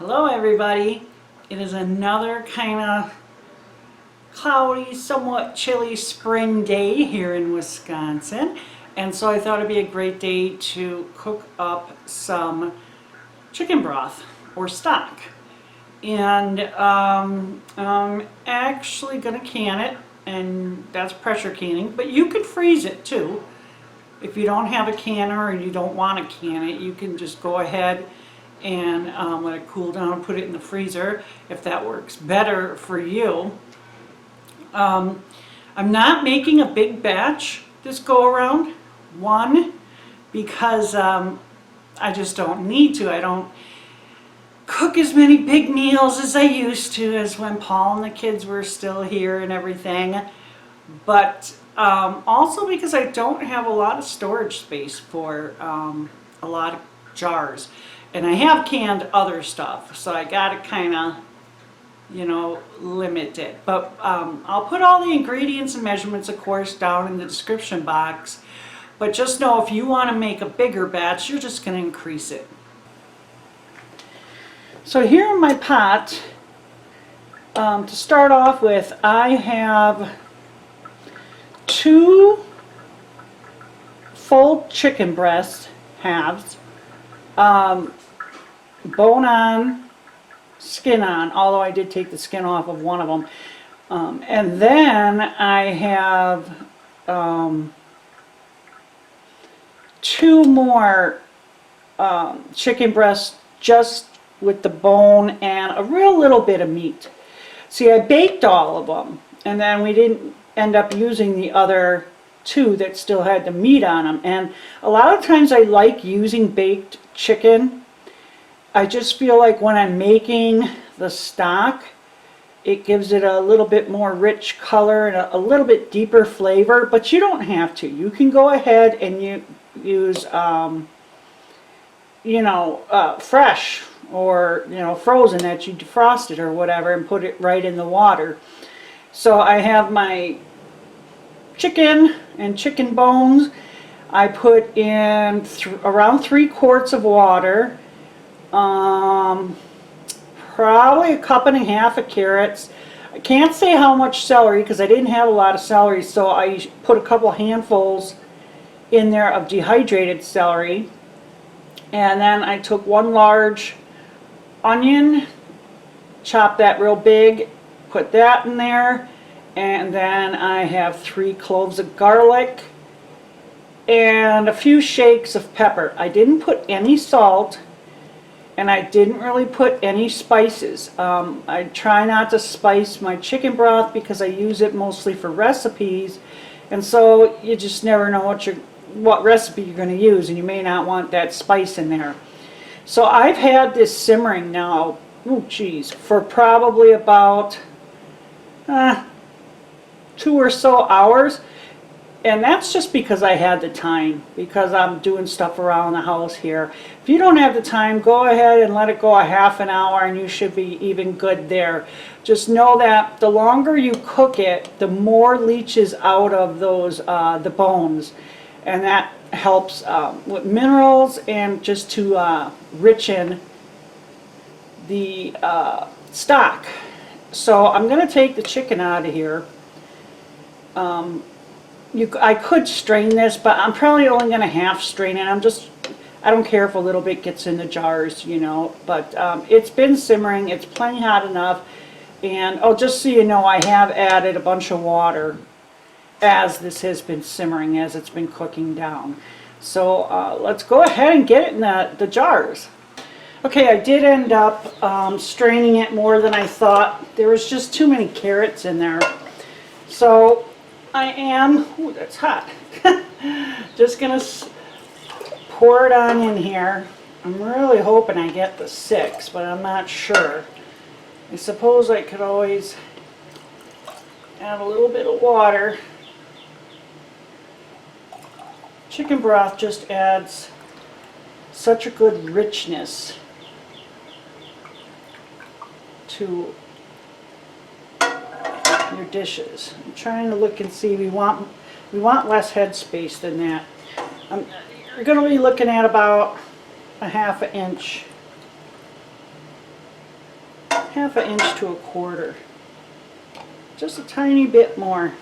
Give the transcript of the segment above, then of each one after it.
Hello everybody. It is another kind of cloudy, somewhat chilly spring day here in Wisconsin, and so I thought it'd be a great day to cook up some chicken broth or stock. And I'm actually gonna can it, and that's pressure canning, but you could freeze it too. If you don't have a canner and you don't want to can it, you can just go ahead and let it cool down and put it in the freezer if that works better for you. I'm not making a big batch this go around. One, because I just don't need to. I don't cook as many big meals as I used to, as when Paul and the kids were still here and everything. But also because I don't have a lot of storage space for a lot of jars. And I have canned other stuff, so I gotta kind of, limit it. But I'll put all the ingredients and measurements, of course, down in the description box. But just know if you want to make a bigger batch, you're just going to increase it. So here in my pot, to start off with, I have 2 full chicken breast halves. Bone on, skin on, although I did take the skin off of one of them. And then I have 2 more chicken breasts just with the bone and a real little bit of meat. See, I baked all of them, and then we didn't end up using the other 2 that still had the meat on them. And a lot of times I like using baked chicken. I just feel like when I'm making the stock, it gives it a little bit more rich color and a little bit deeper flavor, but you don't have to. You can go ahead and you use, fresh or, frozen that you defrosted or whatever and put it right in the water. So I have my chicken and chicken bones. I put in around 3 quarts of water. Probably 1.5 cups of carrots. I can't say how much celery because I didn't have a lot of celery, so I put a couple handfuls in there of dehydrated celery. And then I took 1 large onion, chopped that real big, put that in there, and then I have 3 cloves of garlic and a few shakes of pepper. I didn't put any salt, and I didn't really put any spices. I try not to spice my chicken broth because I use it mostly for recipes, and so you just never know what recipe you're going to use, and you may not want that spice in there. So I've had this simmering now, for probably about 2 or so hours. And that's just because I had the time, because I'm doing stuff around the house here. If you don't have the time, go ahead and let it go a half an hour and you should be even good there. Just know that the longer you cook it, the more leaches out of those the bones. And that helps with minerals and just to richen the stock. So I'm going to take the chicken out of here. I could strain this, but I'm probably only going to half strain it. I don't care if a little bit gets in the jars, but it's been simmering. It's plenty hot enough. And just so you know, I have added a bunch of water as this has been simmering, as it's been cooking down. So let's go ahead and get it in the jars. Okay, I did end up straining it more than I thought. There was just too many carrots in there. So I am, that's hot, just going to pour it on in here. I'm really hoping I get the 6, but I'm not sure. I suppose I could always add a little bit of water. Chicken broth just adds such a good richness to your dishes. I'm trying to look and see. We want less head space than that. You're going to be looking at about a 1/2 inch 1/2 inch to 1/4. Just a tiny bit more.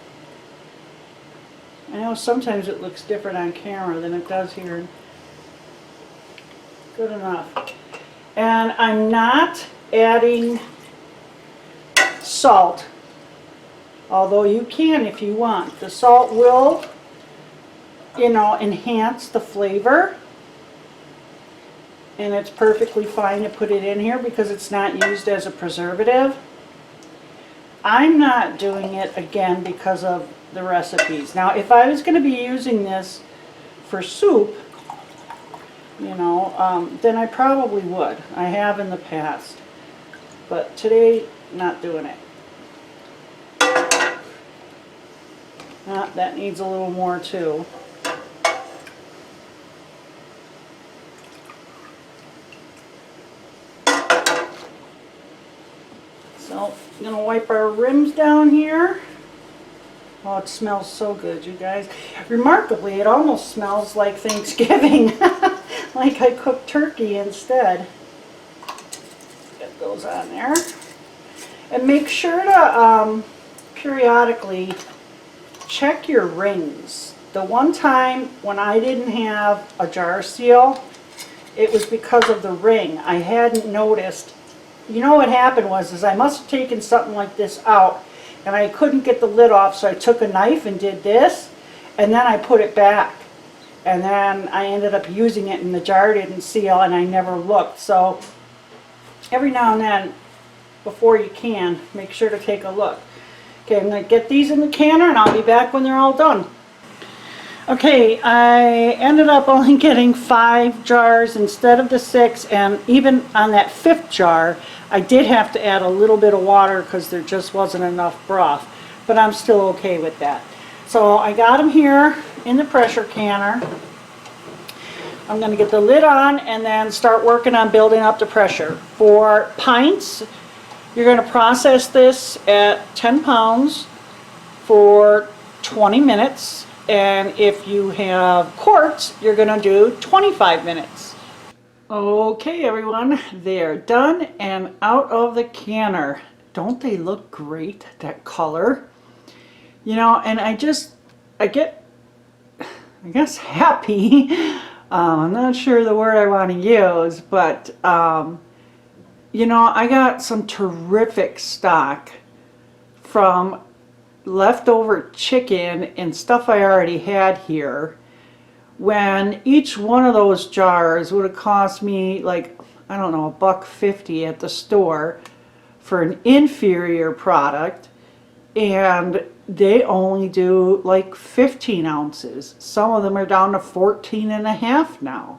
I know sometimes it looks different on camera than it does here. Good enough. And I'm not adding salt, although you can if you want. The salt will, you know, enhance the flavor, and it's perfectly fine to put it in here because it's not used as a preservative. I'm not doing it again because of the recipes. Now if I was going to be using this for soup, you know, then I probably would. I have in the past, but today not doing it. That needs a little more too. So I'm going to wipe our rims down here. Oh, it smells so good, you guys. Remarkably, it almost smells like Thanksgiving. Like I cooked turkey instead. Get those on there. And make sure to periodically check your rings. The one time when I didn't have a jar seal, it was because of the ring. I hadn't noticed. You know what happened was I must have taken something like this out and I couldn't get the lid off, so I took a knife and did this, and then I put it back. And then I ended up using it and the jar didn't seal and I never looked. So every now and then, before you can, make sure to take a look. Okay, I'm going to get these in the canner and I'll be back when they're all done. Okay, I ended up only getting 5 jars instead of the 6, and even on that 5th jar, I did have to add a little bit of water because there just wasn't enough broth, but I'm still okay with that. So I got them here in the pressure canner. I'm going to get the lid on and then start working on building up the pressure. For pints, you're going to process this at 10 pounds for 20 minutes. And if you have quarts, you're going to do 25 minutes. Okay, everyone, they're done and out of the canner. Don't they look great, that color? You know, and I get, I guess, happy. I'm not sure the word I want to use, but, you know, I got some terrific stock from leftover chicken and stuff I already had here, when each one of those jars would have cost me like, I don't know, $1.50 at the store for an inferior product, and they only do like 15 ounces. Some of them are down to 14 and a half now.